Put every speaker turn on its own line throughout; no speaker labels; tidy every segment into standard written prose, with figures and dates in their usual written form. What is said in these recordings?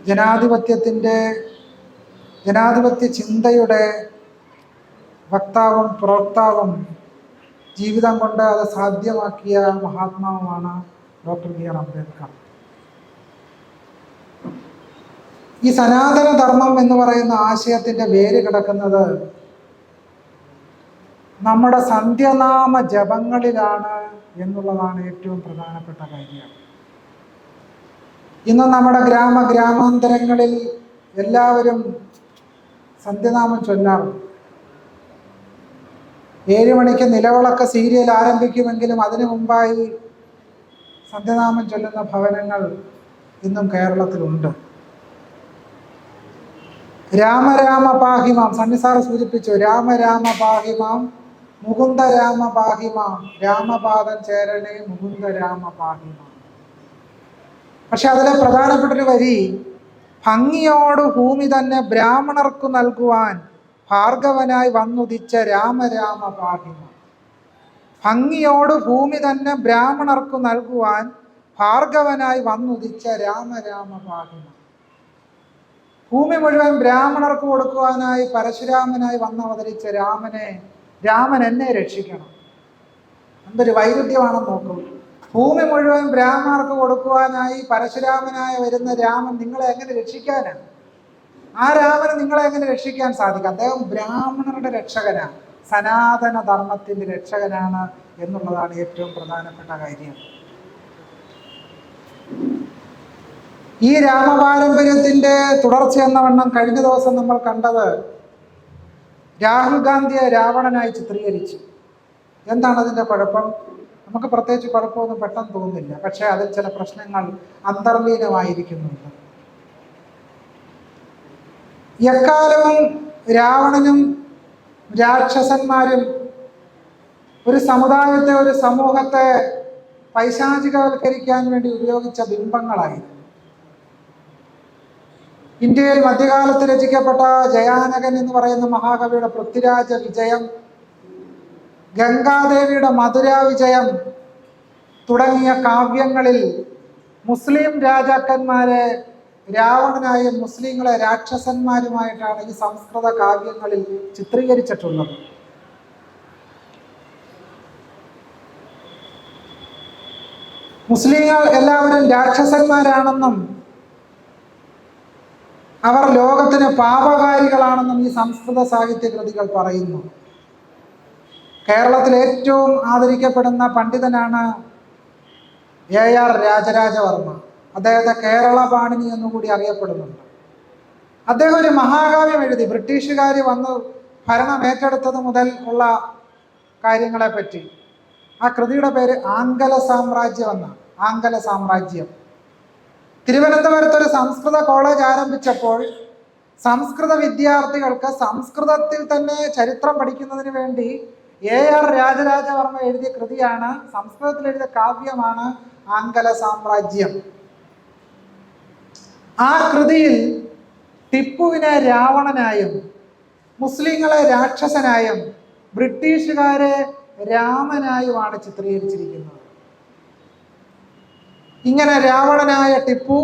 ജനാധിപത്യ ചിന്തയുടെ വക്താവും പ്രവക്താവും ജീവിതം കൊണ്ട് അത് സാധ്യമാക്കിയ മഹാത്മാവുമാണ് ഡോക്ടർ ബി ആർ അംബേദ്കർ. ഈ സനാതന ധർമ്മം എന്ന് പറയുന്ന ആശയത്തിൻ്റെ വേര് കിടക്കുന്നത് നമ്മുടെ സന്ധ്യനാമ ജപങ്ങളിലാണ് എന്നുള്ളതാണ് ഏറ്റവും പ്രധാനപ്പെട്ട കാര്യം. ഇന്ന് നമ്മുടെ ഗ്രാമാന്തരങ്ങളിൽ എല്ലാവരും സന്ധ്യനാമം ചൊല്ലാറുണ്ട്. 7 മണിക്ക് നിലവിളക്ക് സീരിയൽ ആരംഭിക്കുമെങ്കിലും അതിനു മുമ്പായി സന്ധ്യനാമം ചൊല്ലുന്ന ഭവനങ്ങൾ ഇന്നും കേരളത്തിലുണ്ട്. രാമ പാഹിമാം, സണ്ണി സാർ സൂചിപ്പിച്ചു, രാമ പാഹിമാം മുകുന്ദ രാമ പാഹിമാം, രാമപാദം ചേരണേ മുകുന്ദ രാമ പാഹിമാം. പക്ഷെ അതിലെ പ്രധാനപ്പെട്ടൊരു വരി, ഭംഗിയോട് ഭൂമി തന്നെ ബ്രാഹ്മണർക്കു നൽകുവാൻ ഭാർഗവനായി വന്നുദിച്ച രാമ പാഹിമാം. ഭംഗിയോട് ഭൂമി തന്നെ ബ്രാഹ്മണർക്കു നൽകുവാൻ ഭാർഗവനായി വന്നുദിച്ച രാമ പാഹിമാം. ഭൂമി മുഴുവൻ ബ്രാഹ്മണർക്ക് കൊടുക്കുവാനായി പരശുരാമനായി വന്നവതരിച്ച രാമൻ എന്നെ രക്ഷിക്കണം. എന്തൊരു വൈരുദ്ധ്യമാണെന്ന് നോക്കൂ. ഭൂമി മുഴുവൻ ബ്രാഹ്മണർക്ക് കൊടുക്കുവാനായി പരശുരാമനായി വരുന്ന രാമൻ നിങ്ങളെ എങ്ങനെ രക്ഷിക്കാനാണ്? ആ രാമന് നിങ്ങളെ എങ്ങനെ രക്ഷിക്കാൻ സാധിക്കും? അദ്ദേഹം ബ്രാഹ്മണരുടെ രക്ഷകനാണ്, സനാതന ധർമ്മത്തിൻ്റെ രക്ഷകനാണ് എന്നുള്ളതാണ് ഏറ്റവും പ്രധാനപ്പെട്ട കാര്യം. ഈ രാമപാരമ്പര്യത്തിൻ്റെ തുടർച്ച എന്ന വണ്ണം കഴിഞ്ഞ ദിവസം നമ്മൾ കണ്ടത് രാഹുൽ ഗാന്ധിയെ രാവണനായി ചിത്രീകരിച്ചു. എന്താണ് അതിൻ്റെ കുഴപ്പം? നമുക്ക് പ്രത്യേകിച്ച് കുഴപ്പമൊന്നും പെട്ടെന്ന് തോന്നുന്നില്ല, പക്ഷേ അതിൽ ചില പ്രശ്നങ്ങൾ അന്തർലീനമായിരിക്കുന്നുണ്ട്. എക്കാലവും രാവണനും രാക്ഷസന്മാരും ഒരു സമുദായത്തെ, ഒരു സമൂഹത്തെ പൈശാചികവൽക്കരിക്കാൻ വേണ്ടി ഉപയോഗിച്ച ബിംബങ്ങളായിരുന്നു. ഇന്ത്യയിൽ മധ്യകാലത്ത് രചിക്കപ്പെട്ട ജയാനകൻ എന്ന് പറയുന്ന മഹാകവിയുടെ പൃഥ്വിരാജ വിജയം, ഗംഗാദേവിയുടെ മധുര വിജയം തുടങ്ങിയ കാവ്യങ്ങളിൽ മുസ്ലിം രാജാക്കന്മാരെ രാവണനായും മുസ്ലിങ്ങളെ രാക്ഷസന്മാരുമായിട്ടാണ് ഈ സംസ്കൃത കാവ്യങ്ങളിൽ ചിത്രീകരിച്ചിട്ടുള്ളത്. മുസ്ലിങ്ങൾ എല്ലാവരും രാക്ഷസന്മാരാണെന്നും അവർ ലോകത്തിന് പാപകാരികളാണെന്നും ഈ സംസ്കൃത സാഹിത്യ കൃതികൾ പറയുന്നു. കേരളത്തിൽ ഏറ്റവും ആദരിക്കപ്പെടുന്ന പണ്ഡിതനാണ് AR രാജരാജവർമ്മ. അദ്ദേഹത്തെ കേരള പാണിനി എന്നുകൂടി അറിയപ്പെടുന്നുണ്ട്. അദ്ദേഹം ഒരു മഹാകാവ്യം എഴുതി, ബ്രിട്ടീഷുകാർ വന്ന് ഭരണം ഏറ്റെടുത്തത് മുതൽ ഉള്ള കാര്യങ്ങളെപ്പറ്റി. ആ കൃതിയുടെ പേര് ആംഗല സാമ്രാജ്യം എന്നാണ്. ആംഗല സാമ്രാജ്യം. തിരുവനന്തപുരത്ത് ഒരു സംസ്കൃത കോളേജ് ആരംഭിച്ചപ്പോൾ സംസ്കൃത വിദ്യാർത്ഥികൾക്ക് സംസ്കൃതത്തിൽ തന്നെ ചരിത്രം പഠിക്കുന്നതിന് വേണ്ടി AR രാജരാജവർമ്മ എഴുതിയ കൃതിയാണ്, സംസ്കൃതത്തിൽ എഴുതിയ കാവ്യമാണ് ആംഗല സാമ്രാജ്യം. ആ കൃതിയിൽ ടിപ്പുവിനെ രാവണനായും മുസ്ലിങ്ങളെ രാക്ഷസനായും ബ്രിട്ടീഷുകാരെ രാമനായുമാണ് ചിത്രീകരിച്ചിരിക്കുന്നത്. ഇങ്ങനെ രാവണനായ ടിപ്പു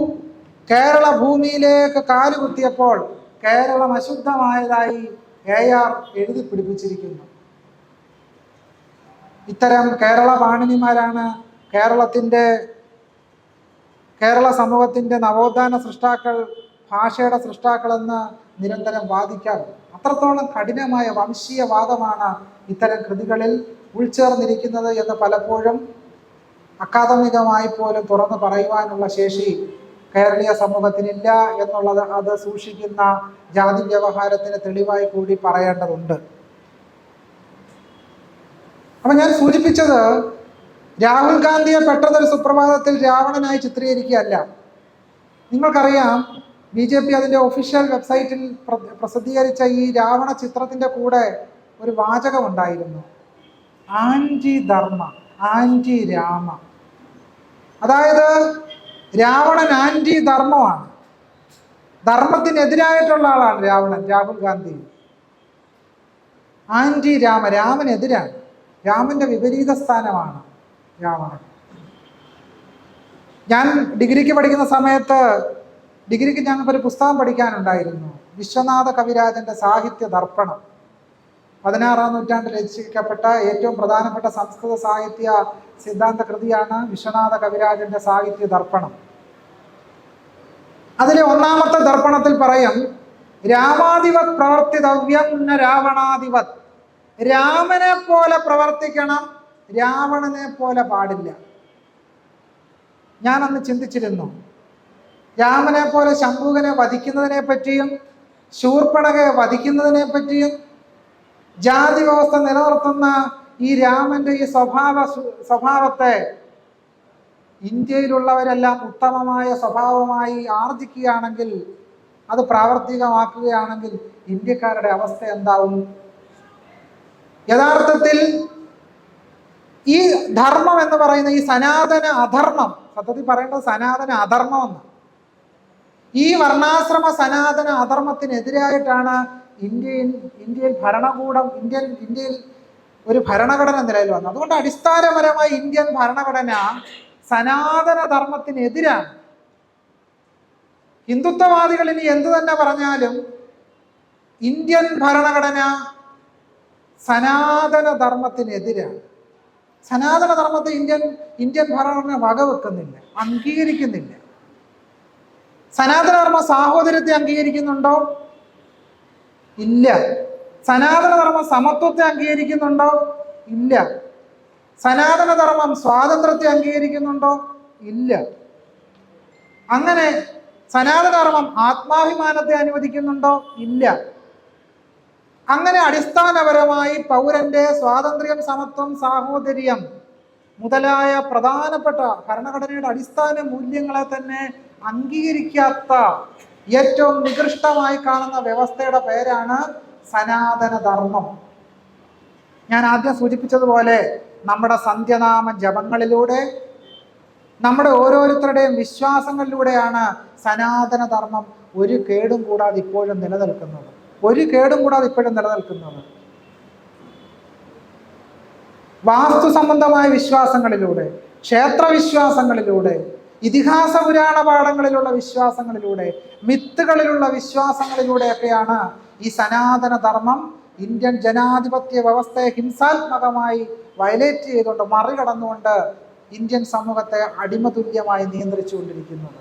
കേരള ഭൂമിയിലേക്ക് കാലുകുത്തിയപ്പോൾ കേരളം അശുദ്ധമായതായി AR എഴുതി പിടിപ്പിച്ചിരിക്കുന്നു. ഇത്തരം കേരള പാണിനിമാരാണ് കേരള സമൂഹത്തിൻ്റെ നവോത്ഥാന സൃഷ്ടാക്കൾ, ഭാഷയുടെ സൃഷ്ടാക്കളെന്ന് നിരന്തരം വാദിക്കാറുണ്ട്. അത്രത്തോളം കഠിനമായ വംശീയവാദമാണ് ഇത്തരം കൃതികളിൽ ഉൾച്ചേർന്നിരിക്കുന്നത് എന്ന് പലപ്പോഴും അക്കാദമികമായി പോലും തുറന്നു പറയുവാനുള്ള ശേഷി കേരളീയ സമൂഹത്തിനില്ല എന്നുള്ളത് അത് സൂക്ഷിക്കുന്ന ജാതി വ്യവഹാരത്തിന് തെളിവായി കൂടി പറയേണ്ടതുണ്ട്. അപ്പം ഞാൻ സൂചിപ്പിച്ചത്, രാഹുൽ ഗാന്ധിയെ പെട്ടെന്നൊരു സുപ്രഭാതത്തിൽ രാവണനായി ചിത്രീകരിക്കുകയല്ല. നിങ്ങൾക്കറിയാം, BJP അതിൻ്റെ ഒഫീഷ്യൽ വെബ്സൈറ്റിൽ പ്രസിദ്ധീകരിച്ച ഈ രാവണ ചിത്രത്തിൻ്റെ കൂടെ ഒരു വാചകമുണ്ടായിരുന്നു, ആൻറ്റി ധർമ്മ, ആൻറ്റി രാമ. അതായത് രാവണൻ ആൻറ്റി ധർമ്മമാണ്, ധർമ്മത്തിനെതിരായിട്ടുള്ള ആളാണ് രാഹുൽ ഗാന്ധി. ആൻറ്റി രാമ, രാമനെതിരാണ്, രാമൻ്റെ വിപരീത സ്ഥാനമാണ് രാവണൻ. ഞാൻ ഡിഗ്രിക്ക് പഠിക്കുന്ന സമയത്ത് ഡിഗ്രിക്ക് ഞങ്ങൾക്കൊരു പുസ്തകം പഠിക്കാനുണ്ടായിരുന്നു, വിശ്വനാഥ കവിരാജന്റെ സാഹിത്യ ദർപ്പണം. 16-ാം നൂറ്റാണ്ടിൽ രചിക്കപ്പെട്ട ഏറ്റവും പ്രധാനപ്പെട്ട സംസ്കൃത സാഹിത്യ സിദ്ധാന്ത കൃതിയാണ് വിശ്വനാഥ കവിരാജന്റെ സാഹിത്യ ദർപ്പണം. അതിലെ 1-ാമത്തെ ദർപ്പണത്തിൽ പറയും, രാമാധിപത് പ്രവർത്തിതവ്യം ന രാവണാധിപത്. രാമനെ പോലെ പ്രവർത്തിക്കണം, രാവണനെ പോലെ പാടില്ല. ഞാനന്ന് ചിന്തിച്ചിരുന്നു, രാമനെ പോലെ ശംഭുകനെ വധിക്കുന്നതിനെ പറ്റിയും ശൂർപ്പണഖയെ വധിക്കുന്നതിനെ പറ്റിയും ജാതി വ്യവസ്ഥ നിലനിർത്തുന്ന ഈ രാമന്റെ ഈ സ്വഭാവത്തെ ഇന്ത്യയിലുള്ളവരെല്ലാം ഉത്തമമായ സ്വഭാവമായി ആർജിക്കുകയാണെങ്കിൽ, അത് പ്രാവർത്തികമാക്കുകയാണെങ്കിൽ ഇന്ത്യക്കാരുടെ അവസ്ഥ എന്താവും? യഥാർത്ഥത്തിൽ ഈ ധർമ്മം എന്ന് പറയുന്ന ഈ സനാതന അധർമ്മം, സത്യത്തിൽ പറയേണ്ടത് സനാതന അധർമ്മം എന്ന്, ഈ വർണ്ണാശ്രമ സനാതന അധർമ്മത്തിനെതിരായിട്ടാണ് ഇന്ത്യയിൽ ഭരണകൂടം, ഇന്ത്യയിൽ ഒരു ഭരണഘടന നിലയിൽ വന്നത്. അതുകൊണ്ട് അടിസ്ഥാനപരമായി ഇന്ത്യൻ ഭരണഘടന സനാതന ധർമ്മത്തിനെതിരാണ്. ഹിന്ദുത്വവാദികൾ ഇനി എന്തു തന്നെ പറഞ്ഞാലും ഇന്ത്യൻ ഭരണഘടന സനാതന ധർമ്മത്തിനെതിരാണ്. സനാതന ധർമ്മത്തെ ഇന്ത്യൻ ഭരണഘടന വകവെക്കുന്നില്ല, അംഗീകരിക്കുന്നില്ല. സനാതന ധർമ്മ സാഹോദര്യത്തെ അംഗീകരിക്കുന്നുണ്ടോ? ഇല്ല. സനാതന ധർമ്മം സമത്വത്തെ അംഗീകരിക്കുന്നുണ്ടോ? ഇല്ല. സനാതന ധർമ്മം സ്വാതന്ത്ര്യത്തെ അംഗീകരിക്കുന്നുണ്ടോ? ഇല്ല. അങ്ങനെ സനാതന ധർമ്മം ആത്മാഭിമാനത്തെ അനുവദിക്കുന്നുണ്ടോ? ഇല്ല. അങ്ങനെ അടിസ്ഥാനപരമായി പൗരന്റെ സ്വാതന്ത്ര്യം, സമത്വം, സാഹോദര്യം മുതലായ പ്രധാനപ്പെട്ട ഭരണഘടനയുടെ അടിസ്ഥാന മൂല്യങ്ങളെ തന്നെ അംഗീകരിക്കാത്ത ഏറ്റവും നികൃഷ്ടമായി കാണുന്ന വ്യവസ്ഥയുടെ പേരാണ് സനാതന ധർമ്മം. ഞാൻ ആദ്യം സൂചിപ്പിച്ചതുപോലെ നമ്മുടെ സന്ധ്യനാമ ജപങ്ങളിലൂടെ, നമ്മുടെ ഓരോരുത്തരുടെയും വിശ്വാസങ്ങളിലൂടെയാണ് സനാതന ധർമ്മം ഒരു കേടും കൂടാതെ ഇപ്പോഴും നിലനിൽക്കുന്നത്. വാസ്തു സംബന്ധമായ വിശ്വാസങ്ങളിലൂടെ, ക്ഷേത്രവിശ്വാസങ്ങളിലൂടെ, ഇതിഹാസ പുരാണ പാഠങ്ങളിലുള്ള വിശ്വാസങ്ങളിലൂടെ, മിത്തുകളിലുള്ള വിശ്വാസങ്ങളിലൂടെയൊക്കെയാണ് ഈ സനാതന ധർമ്മം ഇന്ത്യൻ ജനാധിപത്യ വ്യവസ്ഥയെ ഹിംസാത്മകമായി വയലേറ്റ് ചെയ്തുകൊണ്ട്, മറികടന്നുകൊണ്ട് ഇന്ത്യൻ സമൂഹത്തെ അടിമതുല്യമായി നിയന്ത്രിച്ചുകൊണ്ടിരിക്കുന്നത്.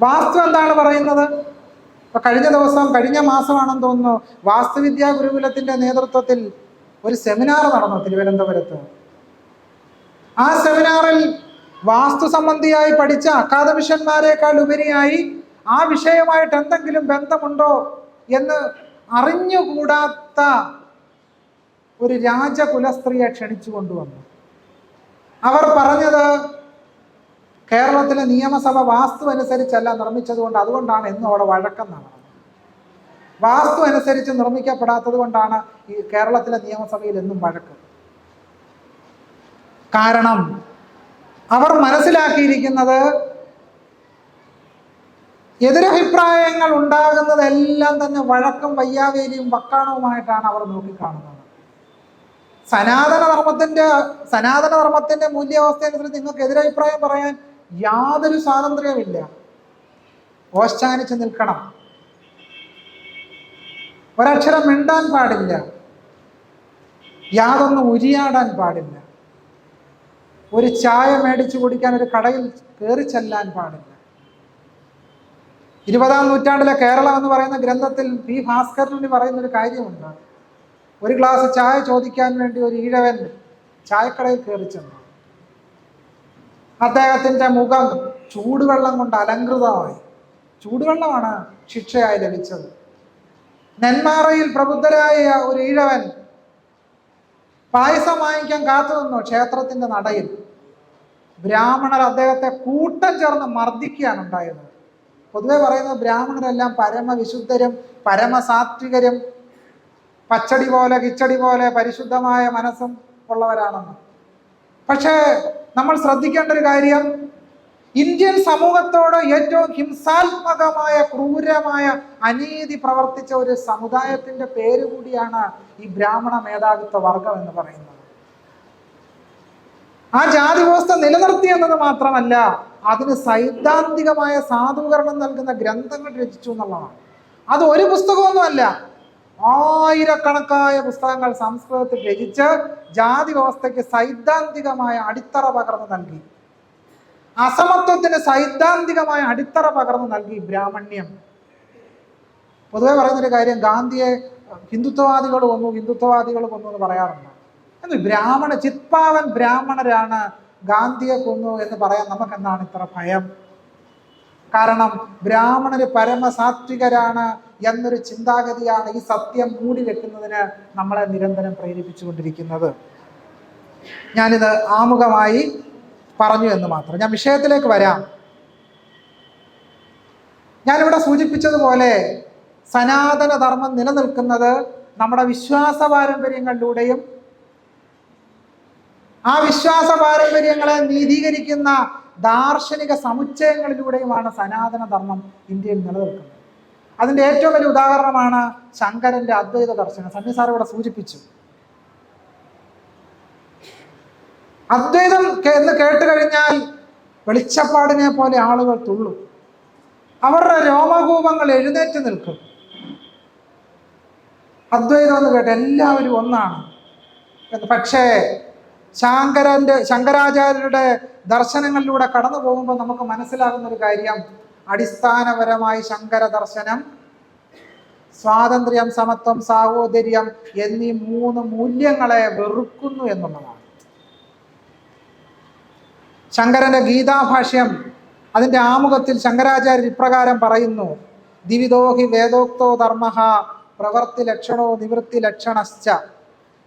വാസ്തു എന്താണ് പറയുന്നത്? ഇപ്പൊ കഴിഞ്ഞ മാസമാണെന്ന് തോന്നുന്നു, വാസ്തുവിദ്യാ ഗുരുകുലത്തിന്റെ നേതൃത്വത്തിൽ ഒരു സെമിനാർ നടന്നു തിരുവനന്തപുരത്ത്. ആ സെമിനാറിൽ വാസ്തു സംബന്ധിയായി പഠിച്ച അക്കാദമിഷ്യന്മാരെക്കാൾ ഉപരിയായി ആ വിഷയമായിട്ട് എന്തെങ്കിലും ബന്ധമുണ്ടോ എന്ന് അറിഞ്ഞുകൂടാത്ത ഒരു രാജകുലസ്ത്രീയെ ക്ഷണിച്ചു കൊണ്ടുവന്നു. അവർ പറഞ്ഞത് കേരളത്തിലെ നിയമസഭ വാസ്തു അനുസരിച്ചല്ല നിർമ്മിച്ചതുകൊണ്ട്, അതുകൊണ്ടാണ് എന്നും അവിടെ വഴക്കെന്നാണ്. വാസ്തു അനുസരിച്ച് നിർമ്മിക്കപ്പെടാത്തത് കൊണ്ടാണ് ഈ കേരളത്തിലെ നിയമസഭയിൽ എന്നും വഴക്ക്. കാരണം അവർ മനസ്സിലാക്കിയിരിക്കുന്നത് എതിരഭിപ്രായങ്ങൾ ഉണ്ടാകുന്നതെല്ലാം തന്നെ വഴക്കും വയ്യാവേലിയും വക്കാണവുമായിട്ടാണ് അവർ നോക്കിക്കാണുന്നത്. സനാതന ധർമ്മത്തിന്റെ മൂല്യാവസ്ഥ അനുസരിച്ച് നിങ്ങൾക്ക് എതിരഭിപ്രായം പറയാൻ യാതൊരു സ്വാതന്ത്ര്യമില്ല. ഓശാനിച്ച് നിൽക്കണം, ഒരക്ഷരം മിണ്ടാൻ പാടില്ല, യാതൊന്നും ഉരിയാടാൻ പാടില്ല, ഒരു ചായ മേടിച്ചു കുടിക്കാൻ ഒരു കടയിൽ കയറി ചെല്ലാൻ പാടില്ല. 20-ാം നൂറ്റാണ്ടിലെ കേരളം എന്ന് പറയുന്ന ഗ്രന്ഥത്തിൽ പി ഭാസ്കരൻ പറയുന്നൊരു കാര്യമുണ്ട്. ഒരു ഗ്ലാസ് ചായ ചോദിക്കാൻ വേണ്ടി ഒരു ഈഴവൻ ചായക്കടയിൽ കയറി ചെന്നു. അദ്ദേഹത്തിൻ്റെ മുഖം ചൂടുവെള്ളം കൊണ്ട് അലങ്കൃതമായി. ചൂടുവെള്ളമാണ് ശിക്ഷയായി ലഭിച്ചത്. നെന്മാറയിൽ പ്രബുദ്ധരായ ഒരു ഈഴവൻ പായസം വാങ്ങിക്കാൻ കാത്തു നിന്നു ക്ഷേത്രത്തിന്റെ നടയിൽ. ബ്രാഹ്മണർ അദ്ദേഹത്തെ കൂട്ടം ചേർന്ന് മർദ്ദിക്കുകയാണ് ഉണ്ടായത്. പൊതുവെ പറയുന്നത് ബ്രാഹ്മണരെല്ലാം പരമവിശുദ്ധരും പരമസാത്വികരും പച്ചടി പോലെ കിച്ചടി പോലെ പരിശുദ്ധമായ മനസ്സും ഉള്ളവരാണെന്ന്. പക്ഷേ നമ്മൾ ശ്രദ്ധിക്കേണ്ട ഒരു കാര്യം, ഇന്ത്യൻ സമൂഹത്തോട് ഏറ്റവും ഹിംസാത്മകമായ ക്രൂരമായ അനീതി പ്രവർത്തിച്ച ഒരു സമുദായത്തിന്റെ പേര് കൂടിയാണ് ഈ ബ്രാഹ്മണ മേധാവിത്വ വർഗം എന്ന് പറയുന്നത്. ആ ജാതി വ്യവസ്ഥ നിലനിർത്തി എന്നത് മാത്രമല്ല, അതിന് സൈദ്ധാന്തികമായ സാധൂകരണം നൽകുന്ന ഗ്രന്ഥങ്ങൾ രചിച്ചു എന്നുള്ളതാണ്. അത് ഒരു പുസ്തകമൊന്നുമല്ല, ആയിരക്കണക്കായ പുസ്തകങ്ങൾ സംസ്കൃതത്തിൽ രചിച്ച് ജാതി വ്യവസ്ഥയ്ക്ക് സൈദ്ധാന്തികമായ അടിത്തറ പകർന്നു നൽകി. അസമത്വത്തിന് സൈദ്ധാന്തികമായ അടിത്തറ പകർന്നു നൽകി ബ്രാഹ്മണ്യം. പൊതുവെ പറയുന്നൊരു കാര്യം, ഗാന്ധിയെ ഹിന്ദുത്വവാദികൾ കൊന്നു എന്ന് പറയാറുണ്ട്. എന്ന് ചിത്പാവൻ ബ്രാഹ്മണരാണ് ഗാന്ധിയെ കൊന്നു എന്ന് പറയാൻ നമുക്ക് എന്താണ് ഇത്ര ഭയം? കാരണം ബ്രാഹ്മണര് പരമസാത്വികരാണ് എന്നൊരു ചിന്താഗതിയാണ് ഈ സത്യം മൂടി വെക്കുന്നതിന് നമ്മളെ നിരന്തരം പ്രേരിപ്പിച്ചുകൊണ്ടിരിക്കുന്നത്. ഞാനിത് ആമുഖമായി പറഞ്ഞു എന്ന് മാത്രം. ഞാൻ വിഷയത്തിലേക്ക് വരാം. ഞാനിവിടെ സൂചിപ്പിച്ചതുപോലെ സനാതന ധർമ്മം നിലനിൽക്കുന്നത് നമ്മുടെ വിശ്വാസ പാരമ്പര്യങ്ങളിലൂടെയും ആ വിശ്വാസ പാരമ്പര്യങ്ങളെ നീതീകരിക്കുന്ന ദാർശനിക സമുച്ചയങ്ങളിലൂടെയുമാണ് സനാതന ധർമ്മം ഇന്ത്യയിൽ നിലനിൽക്കുന്നത്. അതിൻ്റെ ഏറ്റവും വലിയ ഉദാഹരണമാണ് ശങ്കരന്റെ അദ്വൈത ദർശനം. സണ്ണി സാർ ഇവിടെ സൂചിപ്പിച്ചു. അദ്വൈതം എന്ന് കേട്ട് കഴിഞ്ഞാൽ വെളിച്ചപ്പാടിനെ പോലെ ആളുകൾ തുള്ളും. അവരുടെ രോമകൂപങ്ങൾ എഴുന്നേറ്റ് നിൽക്കും. അദ്വൈതം എന്ന് കേട്ട് എല്ലാവരും ഒന്നാണ്. പക്ഷേ ശങ്കരാചാര്യരുടെ ദർശനങ്ങളിലൂടെ കടന്നു പോകുമ്പോൾ നമുക്ക് മനസ്സിലാകുന്ന ഒരു കാര്യം, അടിസ്ഥാനപരമായി ശങ്കര ദർശനം സ്വാതന്ത്ര്യം, സമത്വം, സാഹോദര്യം എന്നീ 3 മൂല്യങ്ങളെ വെറുക്കുന്നു എന്നുള്ളതാണ്. ശങ്കരന്റെ ഗീതാഭാഷ്യം അതിൻ്റെ ആമുഖത്തിൽ ശങ്കരാചാര്യർ ഇപ്രകാരം പറയുന്നു: ദിവിദോഹി വേദോക്തോ ധർമ്മഃ പ്രവർത്തി ലക്ഷണോ നിവൃത്തി ലക്ഷണശ്ച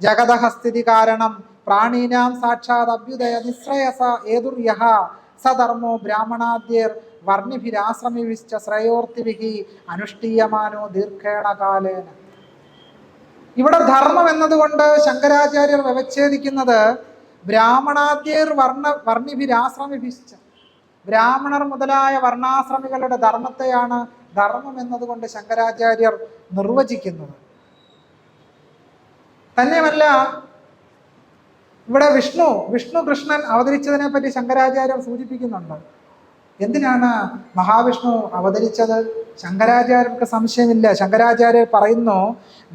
ജഗതഃ സ്ഥിതി കാരണം പ്രാണീനാം സാക്ഷാത് അഭ്യുദയ നിശ്രയസ ഏതുർയഃ സധർമ്മോ ബ്രാഹ്മണാദ്യർ വർണ്ണിഭിരാശ്രമിഭിശ്ച ശ്രേയോർത്തിഭിഃ അനുഷ്ഠീയമാനോ ദീർഘേണ കാലേന. ഇവിടെ ധർമ്മം എന്നതുകൊണ്ട് ശങ്കരാചാര്യർ വ്യവച്ഛേദിക്കുന്നത് ബ്രാഹ്മണാദ്യർ വർണ്ണിഭിരാശ്രമിഭിശ്ച, ബ്രാഹ്മണർ മുതലായ വർണ്ണാശ്രമികളുടെ ധർമ്മത്തെയാണ് ധർമ്മം എന്നതുകൊണ്ട് ശങ്കരാചാര്യർ നിർവചിക്കുന്നത്. തന്നെയുമല്ല, ഇവിടെ വിഷ്ണു കൃഷ്ണൻ അവതരിച്ചതിനെ പറ്റി ശങ്കരാചാര്യർ സൂചിപ്പിക്കുന്നുണ്ട്. എന്തിനാണ് മഹാവിഷ്ണു അവതരിച്ചത്? ശങ്കരാചാര്യർക്ക് സംശയമില്ല. ശങ്കരാചാര്യർ പറയുന്നു,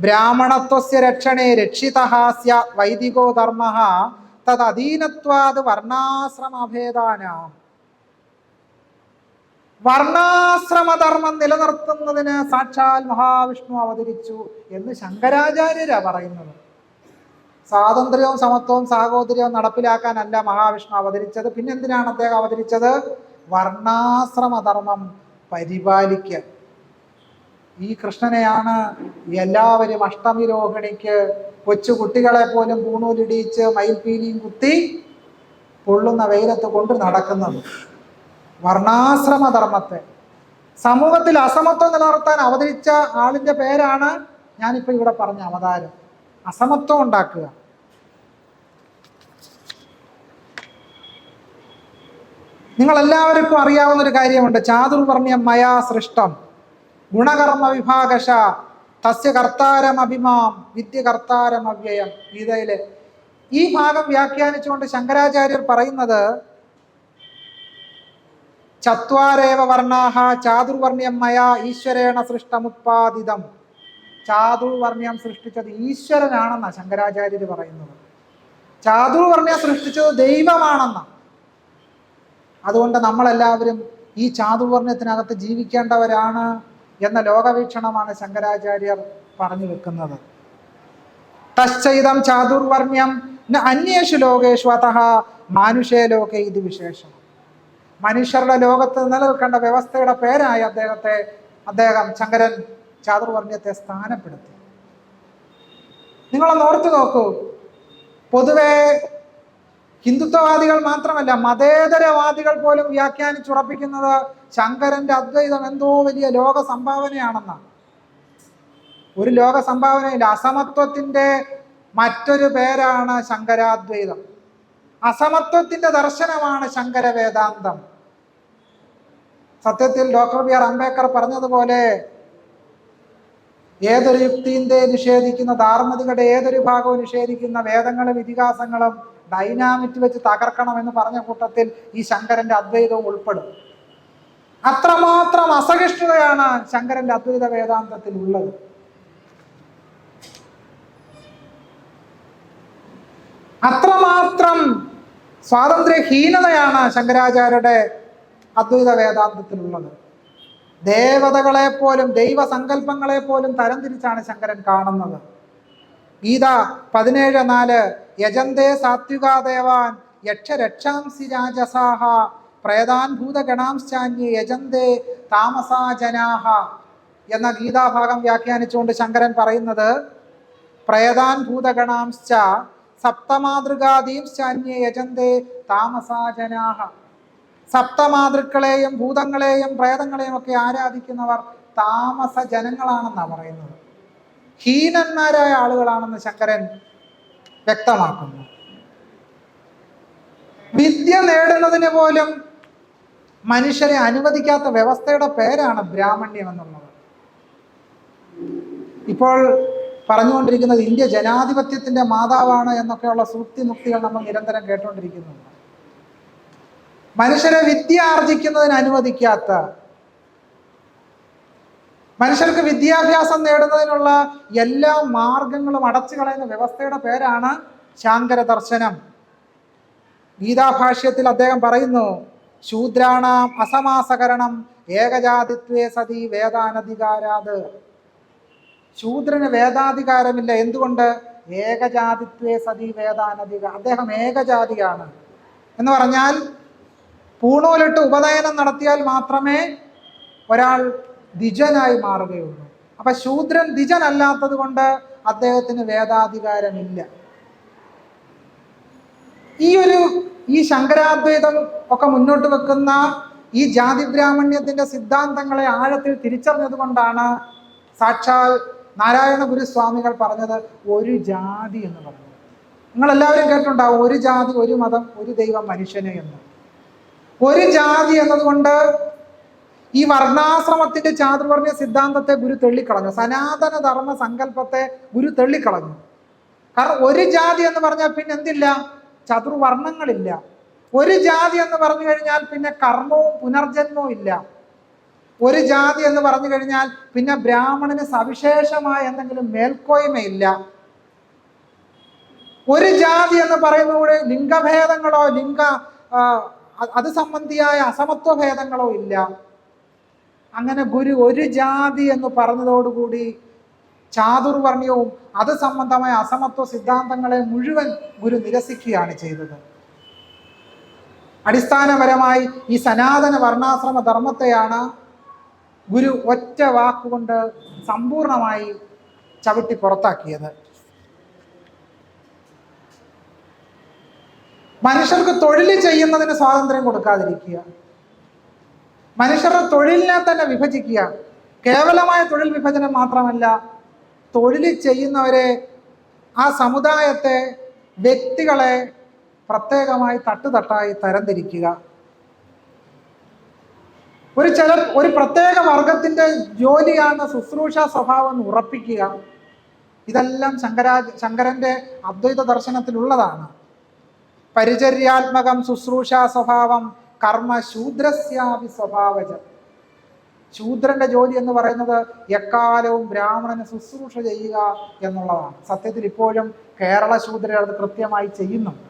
ബ്രാഹ്മണത്വസ്യ രക്ഷണേ രക്ഷിതഃ സ്യാത് വൈദികോ ധർമ്മഃ തദ് അധീനത്വാത് വർണ്ണാശ്രമഭേദാനാം. വർണ്ണാശ്രമധർമ്മം നിലനിർത്തുന്നതിന് സാക്ഷാൽ മഹാവിഷ്ണു അവതരിച്ചു എന്ന് ശങ്കരാചാര്യരാ പറയുന്നത്. സ്വാതന്ത്ര്യവും സമത്വവും സാഹോദര്യവും നടപ്പിലാക്കാനല്ല മഹാവിഷ്ണു അവതരിച്ചത്. പിന്നെ എന്തിനാണ് അദ്ദേഹം അവതരിച്ചത്? വർണ്ണാശ്രമധർമ്മം പരിപാലിക്കാൻ. ഈ കൃഷ്ണനെയാണ് എല്ലാവരും അഷ്ടമി രോഹിണിക്ക് കൊച്ചു കുട്ടികളെ പോലും പൂണൂലിടിയിച്ച് മയിൽപീലിയും കുത്തി പൊള്ളുന്ന വെയിലത്ത് കൊണ്ട് നടക്കുന്നത്. വർണ്ണാശ്രമധർമ്മത്തെ, സമൂഹത്തിൽ അസമത്വം നിലനിർത്താൻ അവതരിച്ച ആളിന്റെ പേരാണ് ഞാനിപ്പോൾ ഇവിടെ പറഞ്ഞ അവതാരം. അസമത്വം ഉണ്ടാക്കുക. നിങ്ങളെല്ലാവർക്കും അറിയാവുന്ന ഒരു കാര്യമുണ്ട്, ചാതുർവർണ്ണ്യം മയാ സൃഷ്ടം ഗുണകർമ്മ വിഭാഗശ തസ്യ കർത്താരമഭിമാം വിദ്യ കർത്താരമവ്യയം. ഗീതയിലെ ഈ ഭാഗം വ്യാഖ്യാനിച്ചുകൊണ്ട് ശങ്കരാചാര്യർ പറയുന്നത്, ചത്വാരേവ വർണ്ണാഹ ചാതുർവർണ്ണ്യം മയാ ഈശ്വരേണ സൃഷ്ടമുത്പാദിതം. ചാതുർവർണ്ണ്യം സൃഷ്ടിച്ചത് ഈശ്വരനാണെന്നാണ് ശങ്കരാചാര്യർ പറയുന്നത്. ചാതുർവർണ്ണ്യം സൃഷ്ടിച്ചത് ദൈവമാണെന്നാണ്. അതുകൊണ്ട് നമ്മളെല്ലാവരും ഈ ചാതുർവർണ്ണ്യത്തിനകത്ത് ജീവിക്കേണ്ടവരാണ് എന്ന ലോകവീക്ഷണമാണ് ശങ്കരാചാര്യർ പറഞ്ഞു വെക്കുന്നത്. തശ്ചൈതം ചാതുർവർണ്ണ്യം ന അന്യേഷു ലോകേഷു അതഃ മാനുഷേ ലോകേ ഇത് വിശേഷണം. മനുഷ്യരുടെ ലോകത്ത് നിലനിൽക്കേണ്ട വ്യവസ്ഥയുടെ പേരായി അദ്ദേഹം ശങ്കരൻ ചാതുർവർണ്ണ്യത്തെ സ്ഥാനപ്പെടുത്തി. നിങ്ങളൊന്ന് ഓർത്തു നോക്കൂ, പൊതുവെ ഹിന്ദുത്വവാദികൾ മാത്രമല്ല, മതേതരവാദികൾ പോലും വ്യാഖ്യാനിച്ചുറപ്പിക്കുന്നത് ശങ്കരന്റെ അദ്വൈതം എന്തോ വലിയ ലോക സംഭാവനയാണെന്നാണ്. ഒരു ലോക സംഭാവനയില്ല. അസമത്വത്തിന്റെ മറ്റൊരു പേരാണ് ശങ്കരാദ്വൈതം. അസമത്വത്തിന്റെ ദർശനമാണ് ശങ്കര വേദാന്തം. സത്യത്തിൽ ഡോക്ടർ ബി ആർ അംബേദ്കർ പറഞ്ഞതുപോലെ, ഏതൊരു യുക്തിയെ നിഷേധിക്കുന്ന, ധാർമ്മികതയുടെ ഏതൊരു ഭാഗവും നിഷേധിക്കുന്ന വേദങ്ങളും ഇതിഹാസങ്ങളും ഡൈനാമിറ്റ് വെച്ച് തകർക്കണം എന്ന് പറഞ്ഞ കൂട്ടത്തിൽ ഈ ശങ്കരന്റെ അദ്വൈതവും ഉൾപ്പെടും. അത്രമാത്രം അസഹിഷ്ണുതയാണ് ശങ്കരന്റെ അദ്വൈത വേദാന്തത്തിൽ ഉള്ളത്. അത്രമാത്രം സ്വാതന്ത്ര്യഹീനതയാണ് ശങ്കരാചാര്യരുടെ അദ്വൈത വേദാന്തത്തിലുള്ളത്. ദേവതകളെ പോലും ദൈവസങ്കല്പങ്ങളെ പോലും തരംതിരിച്ചാണ് ശങ്കരൻ കാണുന്നത്. ഗീത 17:4 യജന്തേ സാത്വികാദേവാൻ യക്ഷരക്ഷാംസി രാജസാഹ പ്രേതാൻ ഭൂതഗണാംശ്ചാന്യേ യജന്തേ താമസാ ജനാഹ എന്ന ഗീതാഭാഗം വ്യാഖ്യാനിച്ചുകൊണ്ട് ശങ്കരൻ പറയുന്നത്, പ്രേതാൻ ഭൂതഗണാംശ്ച സപ്തമാതൃകാദീംശ്ചാന്യേ യജന്തേ താമസാ ജനാഹ. സപ്തമാതൃക്കളെയും ഭൂതങ്ങളെയും പ്രേതങ്ങളെയും ഒക്കെ ആരാധിക്കുന്നവർ താമസ ജനങ്ങളാണെന്നാണ് പറയുന്നത്. ഹീനന്മാരായ ആളുകളാണെന്ന് ശങ്കരൻ വ്യക്തമാക്കുന്നു. വിദ്യ നേടുന്നതിന് പോലും മനുഷ്യരെ അനുവദിക്കാത്ത വ്യവസ്ഥയുടെ പേരാണ് ബ്രാഹ്മണ്യം എന്നുള്ളത്. ഇപ്പോൾ പറഞ്ഞുകൊണ്ടിരിക്കുന്നത് ഇന്ത്യ ജനാധിപത്യത്തിന്റെ മാതാവാണ് എന്നൊക്കെയുള്ള സൂക്തിമുക്തികൾ നമ്മൾ നിരന്തരം കേട്ടുകൊണ്ടിരിക്കുന്നുണ്ട്. മനുഷ്യരെ വിദ്യ ആർജിക്കുന്നതിന് അനുവദിക്കാത്ത, മനുഷ്യർക്ക് വിദ്യാഭ്യാസം നേടുന്നതിനുള്ള എല്ലാ മാർഗങ്ങളും അടച്ചു കളയുന്ന വ്യവസ്ഥയുടെ പേരാണ് ശാങ്കര ദർശനം. ഗീതാഭാഷ്യത്തിൽ അദ്ദേഹം പറയുന്നു, ശൂദ്രാണാം അസമാസകരണം ഏകജാതിത്വേ സതി വേദാനധികാരാത്. ശൂദ്രന് വേദാധികാരമില്ല. എന്തുകൊണ്ട്? ഏകജാതിത്വേ സതി വേദാനധികാരം. അദ്ദേഹം ഏകജാതിയാണ് എന്ന് പറഞ്ഞാൽ പൂണൂലിട്ട് ഉപനയനം നടത്തിയാൽ മാത്രമേ ഒരാൾ ദ്വിജനായി മാറുകയുള്ളൂ. അപ്പൊ ശൂദ്രൻ ദ്വിജനല്ലാത്തത് കൊണ്ട് അദ്ദേഹത്തിന് വേദാധികാരമില്ല. ഈ ശങ്കരാദ്വൈതം ഒക്കെ മുന്നോട്ട് വെക്കുന്ന ഈ ജാതി ബ്രാഹ്മണ്യത്തിന്റെ സിദ്ധാന്തങ്ങളെ ആഴത്തിൽ തിരിച്ചറിഞ്ഞത് കൊണ്ടാണ് സാക്ഷാൽ നാരായണ ഗുരുസ്വാമികൾ പറഞ്ഞത് ഒരു ജാതി എന്ന് പറഞ്ഞത്. നിങ്ങളെല്ലാവരും കേട്ടിട്ടുണ്ടാവും, ഒരു ജാതി ഒരു മതം ഒരു ദൈവം മനുഷ്യന് എന്ന്. ഒരു ജാതി എന്നതുകൊണ്ട് ഈ വർണ്ണാശ്രമത്തിന്റെ ചാതുർവർണ്ണ സിദ്ധാന്തത്തെ ഗുരു തള്ളിക്കളഞ്ഞു. സനാതന ധർമ്മ സങ്കല്പത്തെ ഗുരു തള്ളിക്കളഞ്ഞു. കാരണം ഒരു ജാതി എന്ന് പറഞ്ഞാൽ പിന്നെ എന്തില്ല? ചതുർവർണ്ണങ്ങളില്ല. ഒരു ജാതി എന്ന് പറഞ്ഞു കഴിഞ്ഞാൽ പിന്നെ കർമ്മവും പുനർജന്മവും ഇല്ല. ഒരു ജാതി എന്ന് പറഞ്ഞു കഴിഞ്ഞാൽ പിന്നെ ബ്രാഹ്മണന് സവിശേഷമായ എന്തെങ്കിലും മേൽക്കോയ്മയില്ല. ഒരു ജാതി എന്ന് പറയുന്നതോടെ ലിംഗഭേദങ്ങളോ അത് സംബന്ധിയായ അസമത്വ ഭേദങ്ങളോ ഇല്ല. അങ്ങനെ ഗുരു ഒരു ജാതി എന്ന് പറഞ്ഞതോടുകൂടി ചാതുർവർണ്ണയവും അത് സംബന്ധമായ അസമത്വ സിദ്ധാന്തങ്ങളെ മുഴുവൻ ഗുരു നിരസിക്കുകയാണ് ചെയ്തത്. അടിസ്ഥാനപരമായി ഈ സനാതന വർണ്ണാശ്രമ ധർമ്മത്തെയാണ് ഗുരു ഒറ്റ വാക്കുകൊണ്ട് സമ്പൂർണമായി ചവിട്ടി പുറത്താക്കിയത്. മനുഷ്യർക്ക് തൊഴിൽ ചെയ്യുന്നതിന് സ്വാതന്ത്ര്യം കൊടുക്കാതിരിക്കുക, മനുഷ്യരുടെ തൊഴിലിനെ തന്നെ വിഭജിക്കുക. കേവലമായ തൊഴിൽ വിഭജനം മാത്രമല്ല, തൊഴിൽ ചെയ്യുന്നവരെ, ആ സമുദായത്തെ, വ്യക്തികളെ പ്രത്യേകമായി തട്ടുതട്ടായി തരംതിരിക്കുക. ഒരു പ്രത്യേക വർഗത്തിന്റെ ജോലിയാണ് ശുശ്രൂഷ സ്വഭാവം എന്ന് ഉറപ്പിക്കുക. ഇതെല്ലാം ശങ്കരന്റെ അദ്വൈത ദർശനത്തിലുള്ളതാണ്. പരിചര്യാത്മകം ശുശ്രൂഷ സ്വഭാവം കർമ്മ ശൂദ്രസ്യാപി സ്വഭാവജ. ശൂദ്രന്റെ ജോലി എന്ന് പറയുന്നത് എക്കാലവും ബ്രാഹ്മണന് ശുശ്രൂഷ ചെയ്യുക എന്നുള്ളതാണ്. സത്യത്തിൽ ഇപ്പോഴും കേരള ശൂദ്രർ അത് കൃത്യമായി ചെയ്യുന്നുണ്ട്.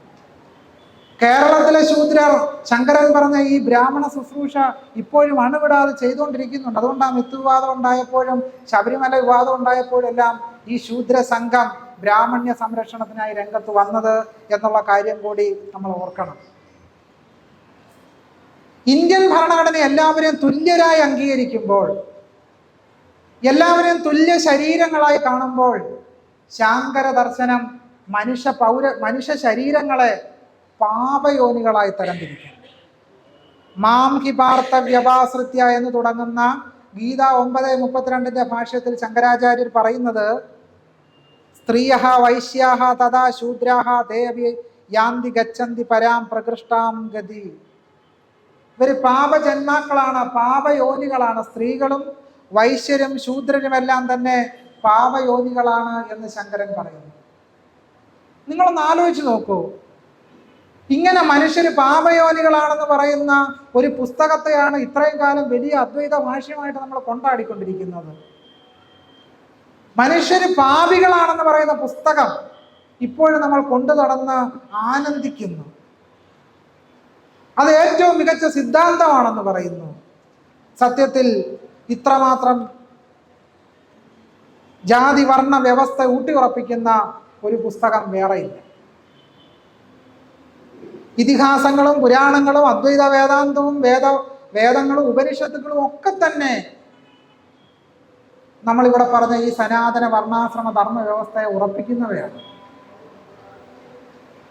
കേരളത്തിലെ ശൂദ്രർ ശങ്കരൻ പറഞ്ഞ ഈ ബ്രാഹ്മണ ശുശ്രൂഷ ഇപ്പോഴും അണുവിടാതെ ചെയ്തുകൊണ്ടിരിക്കുന്നുണ്ട്. അതുകൊണ്ടാണ് മിത്തുവിവാദം ഉണ്ടായപ്പോഴും ശബരിമല വിവാദം ഉണ്ടായപ്പോഴും എല്ലാം ഈ ശൂദ്ര സംഘം ബ്രാഹ്മണ്യ സംരക്ഷണത്തിനായി രംഗത്ത് വന്നത് എന്നുള്ള കാര്യം കൂടി നമ്മൾ ഓർക്കണം. ഇന്ത്യൻ ഭരണഘടന എല്ലാവരെയും തുല്യരായി അംഗീകരിക്കുമ്പോൾ, എല്ലാവരെയും തുല്യ ശരീരങ്ങളായി കാണുമ്പോൾ, ശാങ്കര ദർശനം മനുഷ്യ ശരീരങ്ങളെ പാപയോനികളായി തരംതിരിക്കും. മാം ഹി പാർത്ഥ വ്യപാസൃത്യ എന്ന് തുടങ്ങുന്ന ഗീത 9:32 ഭാഷ്യത്തിൽ ശങ്കരാചാര്യർ പറയുന്നത്, സ്ത്രീയഃ വൈശ്യാഃ തഥാ ശൂദ്രാഃ ദേവി യാന്തി ഗച്ഛന്തി പരാം പ്രകൃഷ്ടാം ഗതി. ഇവർ പാപജന്മാക്കളാണ്, പാപയോനികളാണ്. സ്ത്രീകളും വൈശ്യരും ശൂദ്രരുമെല്ലാം തന്നെ പാപയോനികളാണ് എന്ന് ശങ്കരൻ പറയുന്നു. നിങ്ങളൊന്ന് ആലോചിച്ച് നോക്കൂ. ഇങ്ങനെ മനുഷ്യർ പാപയോനികളാണെന്ന് പറയുന്ന ഒരു പുസ്തകത്തെയാണ് ഇത്രയും കാലം വലിയ അദ്വൈത ഭാഷ്യമായിട്ട് നമ്മൾ കൊണ്ടാടിക്കൊണ്ടിരിക്കുന്നത്. മനുഷ്യര് പാപികളാണെന്ന് പറയുന്ന പുസ്തകം ഇപ്പോഴും നമ്മൾ കൊണ്ടു നടന്ന് ആനന്ദിക്കുന്നു. അത് ഏറ്റവും മികച്ച സിദ്ധാന്തമാണെന്ന് പറയുന്നു. സത്യത്തിൽ ഇത്രമാത്രം ജാതി വർണ്ണ വ്യവസ്ഥ ഊട്ടിയുറപ്പിക്കുന്ന ഒരു പുസ്തകം വേറെയില്ല. ഇതിഹാസങ്ങളും പുരാണങ്ങളും അദ്വൈത വേദാന്തവും വേദങ്ങളും ഉപനിഷത്തുക്കളും ഒക്കെ തന്നെ നമ്മളിവിടെ പറഞ്ഞ ഈ സനാതന വർണ്ണാശ്രമ ധർമ്മ വ്യവസ്ഥയെ ഉറപ്പിക്കുന്നവയാണ്.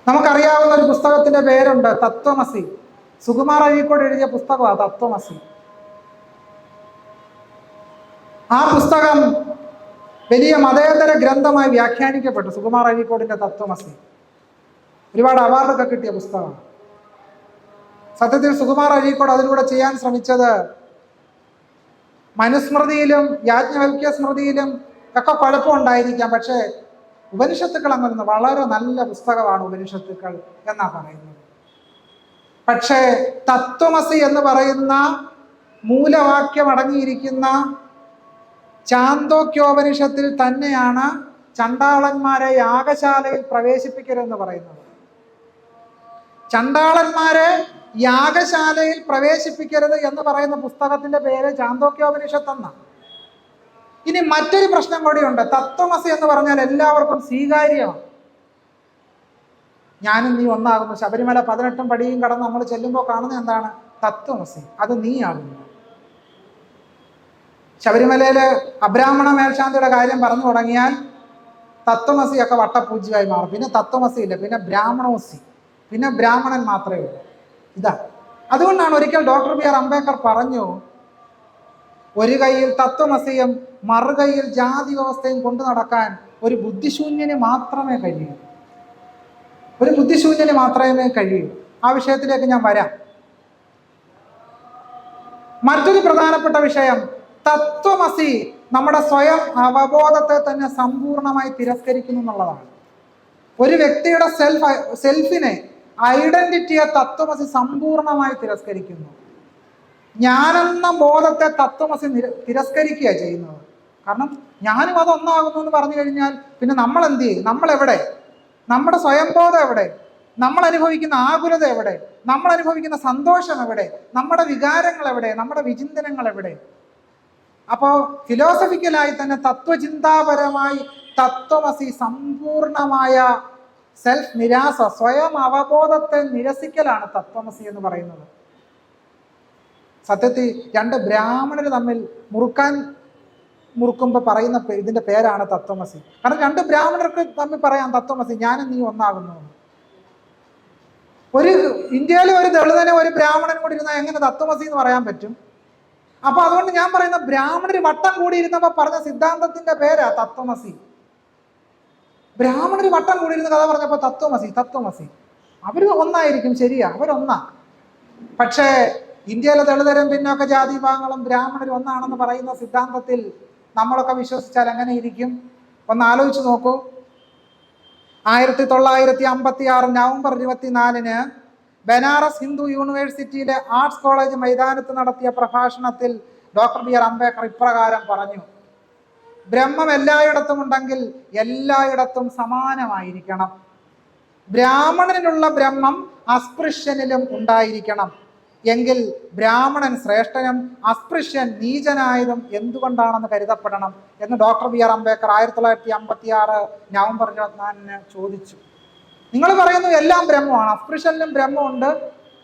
നമുക്കറിയാവുന്ന ഒരു പുസ്തകത്തിന്റെ പേരുണ്ട്, തത്വമസി. സുകുമാർ അഴീക്കോട് എഴുതിയ പുസ്തകമാണ് തത്വമസി. ആ പുസ്തകം വലിയ മതേതര ഗ്രന്ഥമായി വ്യാഖ്യാനിക്കപ്പെട്ടു. സുകുമാർ അഴീക്കോടിന്റെ തത്വമസി ഒരുപാട് അവാർഡൊക്കെ കിട്ടിയ പുസ്തകമാണ്. സത്യത്തിൽ സുകുമാർ അഴീക്കോട് അതിലൂടെ ചെയ്യാൻ ശ്രമിച്ചത് മനുസ്മൃതിയിലും യാജ്ഞവൽക്യ സ്മൃതിയിലും ഒക്കെ കുഴപ്പമുണ്ടായിരിക്കാം, പക്ഷേ ഉപനിഷത്തുക്കൾ അങ്ങനെ വളരെ നല്ല പുസ്തകമാണ് ഉപനിഷത്തുക്കൾ എന്നാ പറയുന്നത്. പക്ഷേ തത്വമസി എന്ന് പറയുന്ന മൂലവാക്യം അടങ്ങിയിരിക്കുന്ന ചാന്തോക്യോപനിഷത്തിൽ തന്നെയാണ് ചണ്ടാളന്മാരെ യാഗശാലയിൽ പ്രവേശിപ്പിക്കരുതെന്ന് പറയുന്നത്. ചണ്ടാളന്മാരെ യാഗശാലയിൽ പ്രവേശിപ്പിക്കരുത് എന്ന് പറയുന്ന പുസ്തകത്തിന്റെ പേര് ചാന്തോക്യോപനിഷത്ത് എന്നാണ്. ഇനി മറ്റൊരു പ്രശ്നം കൂടിയുണ്ട്. തത്വമസി എന്ന് പറഞ്ഞാൽ എല്ലാവർക്കും സ്വീകാര്യമാണ്. ഞാനും നീ ഒന്നാകുന്നു. ശബരിമല 18 പടിയും കടന്ന് നമ്മൾ ചെല്ലുമ്പോൾ കാണുന്ന എന്താണ്? തത്വമസി. അത് നീയാകുന്നു. ശബരിമലയില് അബ്രാഹ്മണ മേൽശാന്തിയുടെ കാര്യം പറഞ്ഞു തുടങ്ങിയാൽ തത്വമസി ഒക്കെ വട്ടപൂജ്യമായി മാറും. പിന്നെ തത്വമസി ഇല്ല, പിന്നെ ബ്രാഹ്മണോസി, പിന്നെ ബ്രാഹ്മണൻ മാത്രമേ ഉള്ളൂ. ഇതാ. അതുകൊണ്ടാണ് ഒരിക്കൽ ഡോക്ടർ ബി ആർ അംബേദ്കർ പറഞ്ഞു, ഒരു കൈയിൽ തത്വമസിയും മറുകൈയിൽ ജാതി വ്യവസ്ഥയും കൊണ്ടു നടക്കാൻ ഒരു ബുദ്ധിശൂന്യന് മാത്രമേ കഴിയൂ. ഒരു ബുദ്ധിശൂന്യന് മാത്രമേ കഴിയൂ. ആ വിഷയത്തിലേക്ക് ഞാൻ വരാം. മറ്റൊരു പ്രധാനപ്പെട്ട വിഷയം, തത്വമസി നമ്മുടെ സ്വയം അവബോധത്തെ തന്നെ സമ്പൂർണമായി തിരസ്കരിക്കുന്നു എന്നുള്ളതാണ്. ഒരു വ്യക്തിയുടെ സെൽഫിനെ, ഐഡന്റിറ്റിയെ തത്വമസി സമ്പൂർണമായി തിരസ്കരിക്കുന്നു. ഞാനെന്ന ബോധത്തെ തത്വമസി തിരസ്കരിക്കുക ചെയ്യുന്നത്. കാരണം ഞാനും അതൊന്നാകുന്നു എന്ന് പറഞ്ഞു കഴിഞ്ഞാൽ പിന്നെ നമ്മൾ എന്ത് ചെയ്യും? നമ്മളെവിടെ? നമ്മുടെ സ്വയംബോധം എവിടെ? നമ്മൾ അനുഭവിക്കുന്ന ആകുലത എവിടെ? നമ്മൾ അനുഭവിക്കുന്ന സന്തോഷം എവിടെ? നമ്മുടെ വികാരങ്ങൾ എവിടെ? നമ്മുടെ വിചിന്തനങ്ങൾ എവിടെ? അപ്പോൾ ഫിലോസഫിക്കലായി തന്നെ തത്വചിന്താപരമായി തത്വമസി സമ്പൂർണമായ സെൽഫ് നിരാസ, സ്വയം അവബോധത്തെ നിരസിക്കലാണ് തത്വമസി എന്ന് പറയുന്നത്. സത്യത്തിൽ രണ്ട് ബ്രാഹ്മണർ തമ്മിൽ മുറുക്കുമ്പോൾ പറയുന്ന ഇതിന്റെ പേരാണ് തത്വമസി. കാരണം രണ്ട് ബ്രാഹ്മണർക്ക് തമ്മിൽ പറയാം തത്വമസി, ഞാനും നീ ഒന്നാകുന്നു. ഒരു ഇന്ത്യയിലെ ഒരു ദളിതനെ ഒരു ബ്രാഹ്മണൻ കൂടി ഇരുന്നാൽ എങ്ങനെ തത്വമസി എന്ന് പറയാൻ പറ്റും? അപ്പൊ അതുകൊണ്ട് ഞാൻ പറയുന്ന ബ്രാഹ്മണർ വട്ടം കൂടി ഇരുന്നപ്പോ പറഞ്ഞ സിദ്ധാന്തത്തിന്റെ പേരാ തത്വമസി. ബ്രാഹ്മണർ വട്ടം കൂടിയിരുന്ന കഥ പറഞ്ഞപ്പോ തത്വമസി. അവര് ഒന്നായിരിക്കും, ശരിയാ, അവരൊന്നാ. പക്ഷേ ഇന്ത്യയിലെ ദളിതരും പിന്നോക്ക ജാതി വിഭാഗങ്ങളും ബ്രാഹ്മണരും ഒന്നാണെന്ന് പറയുന്ന സിദ്ധാന്തത്തിൽ നമ്മളൊക്കെ വിശ്വസിച്ചാൽ എങ്ങനെ ഇരിക്കും? ഒന്ന് ആലോചിച്ച് നോക്കൂ. 1956 നവംബർ 24 ബനാറസ് ഹിന്ദു യൂണിവേഴ്സിറ്റിയിലെ ആർട്സ് കോളേജ് മൈതാനത്ത് നടത്തിയ പ്രഭാഷണത്തിൽ ഡോക്ടർ ബി ആർ അംബേദ്കർ ഇപ്രകാരം പറഞ്ഞു: ബ്രഹ്മം എല്ലായിടത്തും ഉണ്ടെങ്കിൽ എല്ലായിടത്തും സമാനമായിരിക്കണം. ബ്രാഹ്മണനിലുള്ള ബ്രഹ്മം അസ്പൃശ്യനിലും ഉണ്ടായിരിക്കണം. എങ്കിൽ ബ്രാഹ്മണൻ ശ്രേഷ്ഠനും അസ്പൃശ്യൻ നീചനായതും എന്തുകൊണ്ടാണെന്ന് കരുതപ്പെടണം എന്ന് doctor B R Ambedkar 1956 November 24 ചോദിച്ചു. നിങ്ങൾ പറയുന്നു എല്ലാം ബ്രഹ്മമാണ്, അസ്പൃശ്യനിലും ബ്രഹ്മമുണ്ട്,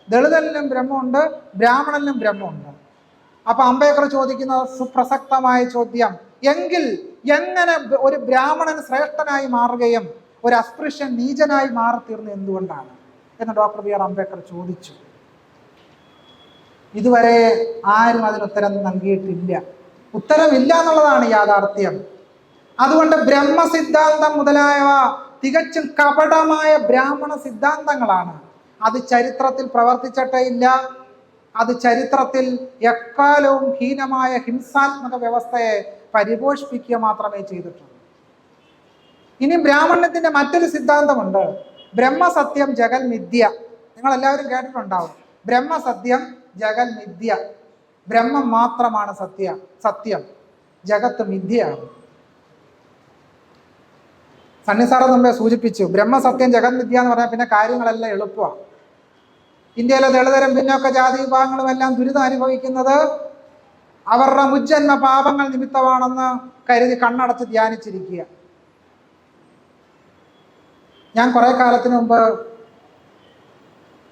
ദളിതനിലും ബ്രഹ്മമുണ്ട്, ബ്രാഹ്മണനിലും ബ്രഹ്മമുണ്ട്. അപ്പൊ അംബേദ്കർ ചോദിക്കുന്ന സുപ്രസക്തമായ ചോദ്യം, എങ്കിൽ എങ്ങനെ ഒരു ബ്രാഹ്മണൻ ശ്രേഷ്ഠനായി മാറുകയും ഒരു അസ്പൃശ്യൻ നീചനായി മാറിത്തീർന്നു എന്തുകൊണ്ടാണ് എന്ന് ഡോക്ടർ ബി ആർ അംബേദ്കർ ചോദിച്ചു. ഇതുവരെ ആരും അതിനുത്തരം നൽകിയിട്ടില്ല. ഉത്തരമില്ല എന്നുള്ളതാണ് യാഥാർത്ഥ്യം. അതുകൊണ്ട് ബ്രഹ്മസിദ്ധാന്തം മുതലായവ തികച്ചും കപടമായ ബ്രാഹ്മണ സിദ്ധാന്തങ്ങളാണ്. അത് ചരിത്രത്തിൽ പ്രവർത്തിച്ചിട്ടേ ഇല്ല. അത് ചരിത്രത്തിൽ എക്കാലവും ഹീനമായ ഹിംസാത്മക വ്യവസ്ഥയെ പരിപോഷിപ്പിക്കുക മാത്രമേ ചെയ്തിട്ടുള്ളൂ. ഇനി ബ്രാഹ്മണ്യത്തിന്റെ മറ്റൊരു സിദ്ധാന്തമുണ്ട്, ബ്രഹ്മസത്യം ജഗൽ മിഥ്യ. നിങ്ങൾ എല്ലാവരും കേട്ടിട്ടുണ്ടാവും. ബ്രഹ്മസത്യം, ജഗൽ മിഥ്യ. ബ്രഹ്മം മാത്രമാണ് സത്യം, ജഗത്ത് മിഥ്യയാണ്. സണ്ണി സാറ് നമ്മളെ സൂചിപ്പിച്ചു, ബ്രഹ്മസത്യം ജഗത് മിഥ്യ എന്ന് പറഞ്ഞാൽ പിന്നെ കാര്യങ്ങളെല്ലാം എളുപ്പമാണ്. ഇന്ത്യയിലെ ദളിതരും പിന്നോക്ക ജാതി വിഭാഗങ്ങളും എല്ലാം ദുരിതം അനുഭവിക്കുന്നത് അവരുടെ മുജ്ജന്മ പാപങ്ങൾ നിമിത്തമാണെന്ന് കരുതി കണ്ണടച്ച് ധ്യാനിച്ചിരിക്കുക. ഞാൻ കുറെ കാലത്തിന് മുമ്പ്,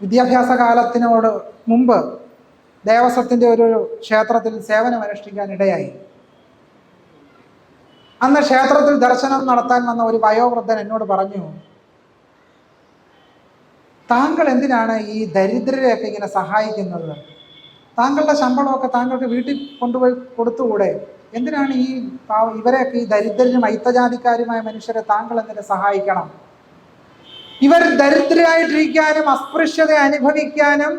വിദ്യാഭ്യാസ കാലത്തിനോട് മുമ്പ്, ദേവസ്വത്തിൻ്റെ ഒരു ക്ഷേത്രത്തിൽ സേവനമനുഷ്ഠിക്കാൻ ഇടയായി. അന്ന് ക്ഷേത്രത്തിൽ ദർശനം നടത്താൻ വന്ന ഒരു വയോവൃദ്ധൻ എന്നോട് പറഞ്ഞു, താങ്കൾ എന്തിനാണ് ഈ ദരിദ്രരെയൊക്കെ ഇങ്ങനെ സഹായിക്കുന്നത്? താങ്കളുടെ ശമ്പളമൊക്കെ താങ്കൾക്ക് വീട്ടിൽ കൊണ്ടുപോയി കൊടുത്തുകൂടെ? എന്തിനാണ് ഇവരെയൊക്കെ, ഈ ദരിദ്രരും അയിത്തജാതിക്കാരുമായ മനുഷ്യരെ താങ്കൾ എന്തിനെ സഹായിക്കണം? ഇവർ ദരിദ്രരായിട്ടിരിക്കാനും അസ്പൃശ്യത അനുഭവിക്കാനും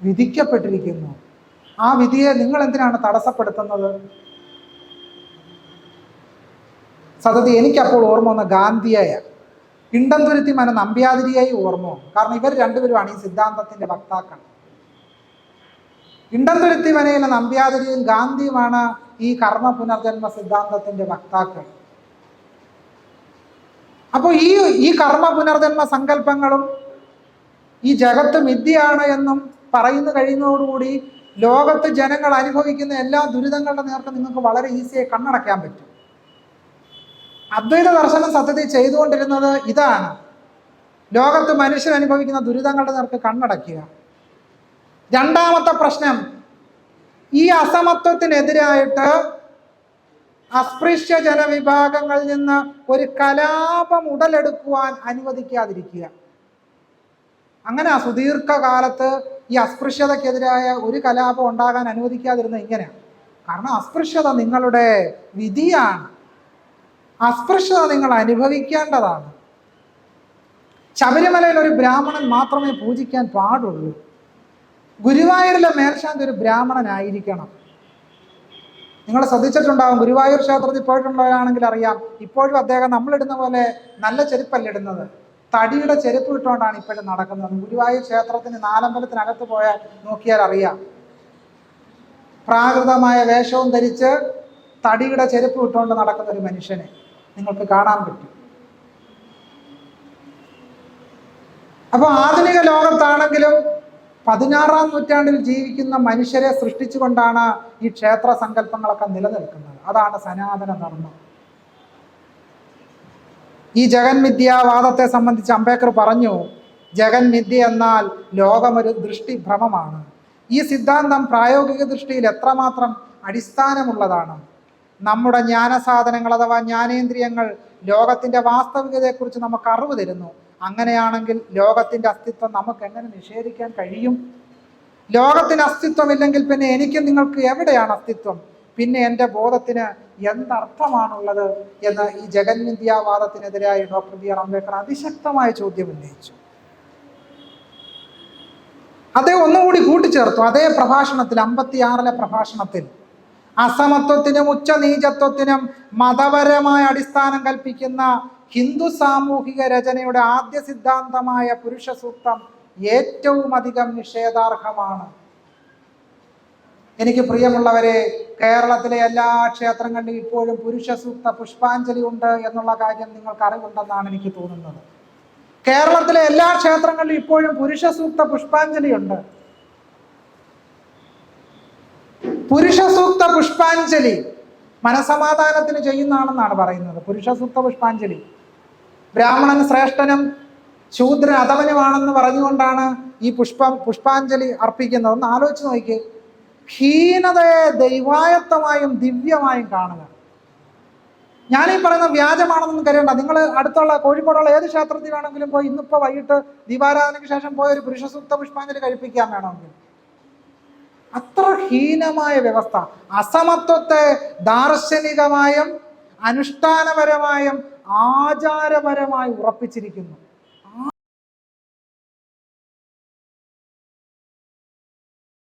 വിധിക്കപ്പെട്ടിരിക്കുന്നു. ആ വിധിയെ നിങ്ങൾ എന്തിനാണ് തടസ്സപ്പെടുത്തുന്നത്? സതതി എനിക്കപ്പോൾ ഓർമ്മ വന്ന ഗാന്ധിയായ ഇണ്ടംതുരുത്തി മന നമ്പ്യാതിരിയായി ഓർമ്മ. കാരണം ഇവർ രണ്ടുപേരുമാണ് ഈ സിദ്ധാന്തത്തിന്റെ വക്താക്കൾ. ഇണ്ടംതുരുത്തി മനയിലെ നമ്പ്യാതിരിയും ഗാന്ധിയുമാണ് ഈ കർമ്മ പുനർജന്മ സിദ്ധാന്തത്തിന്റെ വക്താക്കൾ. അപ്പോൾ ഈ കർമ്മ പുനർജന്മ സങ്കല്പങ്ങളും ഈ ജഗത്ത് മിഥ്യയാണ് എന്നും പറയുന്നു കഴിയുന്നതോടുകൂടി ലോകത്ത് ജനങ്ങൾ അനുഭവിക്കുന്ന എല്ലാ ദുരിതങ്ങളുടെ നേർക്ക് നിങ്ങൾക്ക് വളരെ ഈസിയായി കണ്ണടയ്ക്കാൻ പറ്റും. അദ്വൈത ദർശനം സത്യത്തിൽ ചെയ്തുകൊണ്ടിരുന്നത് ഇതാണ്. ലോകത്ത് മനുഷ്യർ അനുഭവിക്കുന്ന ദുരിതങ്ങളുടെ നേർക്ക് കണ്ണടയ്ക്കുക. രണ്ടാമത്തെ പ്രശ്നം, ഈ അസമത്വത്തിനെതിരായിട്ട് അസ്പൃശ്യ ജനവിഭാഗങ്ങളിൽ നിന്ന് ഒരു കലാപം ഉടലെടുക്കുവാൻ അനുവദിക്കാതിരിക്കുക. അങ്ങനെ സുദീർഘകാലത്ത് ഈ അസ്പൃശ്യതയ്ക്കെതിരായ ഒരു കലാപം ഉണ്ടാകാൻ അനുവദിക്കാതിരുന്നത് ഇങ്ങനെയാണ്. കാരണം അസ്പൃശ്യത നിങ്ങളുടെ വിധിയാണ്, അസ്പൃശ്യത നിങ്ങൾ അനുഭവിക്കേണ്ടതാണ്. ശബരിമലയിൽ ഒരു ബ്രാഹ്മണൻ മാത്രമേ പൂജിക്കാൻ പാടുള്ളൂ. ഗുരുവായൂരിലെ മേൽശാന്തി ഒരു ബ്രാഹ്മണനായിരിക്കണം. നിങ്ങൾ ശ്രദ്ധിച്ചിട്ടുണ്ടാകും, ഗുരുവായൂർ ക്ഷേത്രത്തിൽ പോയിട്ടുള്ളവരാണെങ്കിൽ അറിയാം, ഇപ്പോഴും അദ്ദേഹം നമ്മളിടുന്ന പോലെ നല്ല ചെരുപ്പല്ല ഇടുന്നത്, തടിയുടെ ചെരുപ്പ് ഇട്ടുകൊണ്ടാണ് ഇപ്പോഴും നടക്കുന്നത്. ഗുരുവായൂർ ക്ഷേത്രത്തിന് നാലമ്പലത്തിനകത്ത് പോയാൽ നോക്കിയാൽ അറിയാം, പ്രാകൃതമായ വേഷവും ധരിച്ച് തടിയുടെ ചെരുപ്പ് ഇട്ടുകൊണ്ട് നടക്കുന്ന ഒരു മനുഷ്യനെ നിങ്ങൾക്ക് കാണാൻ പറ്റും. അപ്പോൾ ആധുനിക ലോകത്താണെങ്കിലും 16-ാം നൂറ്റാണ്ടിൽ ജീവിക്കുന്ന മനുഷ്യരെ സൃഷ്ടിച്ചുകൊണ്ടാണ് ഈ ക്ഷേത്ര സങ്കല്പങ്ങളൊക്കെ നിലനിൽക്കുന്നത്. അതാണ് സനാതന ധർമ്മം. ഈ ജഗന്മിഥ്യാവാദത്തെ സംബന്ധിച്ച് അംബേദ്കർ പറഞ്ഞു, ജഗന്മിഥ്യ എന്നാൽ ലോകമൊരു ദൃഷ്ടിഭ്രമമാണ്. ഈ സിദ്ധാന്തം പ്രായോഗിക ദൃഷ്ടിയിൽ എത്രമാത്രം അടിസ്ഥാനമുള്ളതാണ്. നമ്മുടെ ജ്ഞാനസാധനങ്ങൾ അഥവാ ജ്ഞാനേന്ദ്രിയങ്ങൾ ലോകത്തിൻ്റെ വാസ്തവികതയെക്കുറിച്ച് നമുക്ക് അറിവ് തരുന്നു. അങ്ങനെയാണെങ്കിൽ ലോകത്തിൻ്റെ അസ്തിത്വം നമുക്ക് എങ്ങനെ നിഷേധിക്കാൻ കഴിയും? ലോകത്തിന് അസ്തിത്വമില്ലെങ്കിൽ പിന്നെ എനിക്ക് നിങ്ങൾക്ക് എവിടെയാണ് അസ്തിത്വം? പിന്നെ എൻ്റെ ബോധത്തിന് എന്തർത്ഥമാണുള്ളത് എന്ന് ഈ ജഗന്മിഥ്യാവാദത്തിനെതിരായി ഡോക്ടർ ബി.ആർ. അംബേദ്കർ അതിശക്തമായ ചോദ്യം ഉന്നയിച്ചു. അദ്ദേഹം ഒന്നുകൂടി കൂട്ടിച്ചേർത്തു അതേ പ്രഭാഷണത്തിൽ, 56-ലെ പ്രഭാഷണത്തിൽ, അസമത്വത്തിനും ഉച്ചനീചത്വത്തിനും മതപരമായ അടിസ്ഥാനം കൽപ്പിക്കുന്ന ഹിന്ദു സാമൂഹിക രചനയുടെ ആദ്യ സിദ്ധാന്തമായ പുരുഷ സൂക്തം ഏറ്റവും അധികം നിഷേധാർഹമാണ്. എനിക്ക് പ്രിയമുള്ളവരെ, കേരളത്തിലെ എല്ലാ ക്ഷേത്രങ്ങളിലും ഇപ്പോഴും പുരുഷ സൂക്ത പുഷ്പാഞ്ജലി ഉണ്ട് എന്നുള്ള കാര്യം നിങ്ങൾക്ക് അറിവുണ്ടെന്നാണ് എനിക്ക് തോന്നുന്നത്. കേരളത്തിലെ എല്ലാ ക്ഷേത്രങ്ങളിലും ഇപ്പോഴും പുരുഷ സൂക്ത പുഷ്പാഞ്ജലി ഉണ്ട്. പുരുഷ സൂക്ത പുഷ്പാഞ്ജലി മനസമാധാനത്തിന് ചെയ്യുന്നതാണെന്നാണ് പറയുന്നത്. പുരുഷ സൂക്ത പുഷ്പാഞ്ജലി ബ്രാഹ്മണൻ ശ്രേഷ്ഠനും ശൂദ്രൻ അധമനുമാണെന്ന് പറഞ്ഞുകൊണ്ടാണ് ഈ പുഷ്പാഞ്ജലി അർപ്പിക്കുന്നത്. ഒന്ന് ആലോചിച്ച് നോക്കി, ഹീനതയെ ദൈവായത്തമായും ദിവ്യമായും കാണുക. ഞാനീ പറയുന്ന വ്യാജമാണെന്നൊന്നും കരുതണ്ട. നിങ്ങൾ അടുത്തുള്ള കോഴിക്കോടുള്ള ഏത് ക്ഷേത്രത്തിൽ വേണമെങ്കിലും പോയി ഇന്നിപ്പോൾ വൈകിട്ട് ദീപാരാധനയ്ക്ക് ശേഷം പോയ ഒരു പുരുഷ സൂക്ത പുഷ്പാഞ്ജലി കഴിപ്പിക്കാൻ വേണമെങ്കിൽ. അത്ര ഹീനമായ വ്യവസ്ഥ. അസമത്വത്തെ ദാർശനികമായും അനുഷ്ഠാനപരമായും ആചാരപരമായി ഉറപ്പിച്ചിരിക്കുന്നു.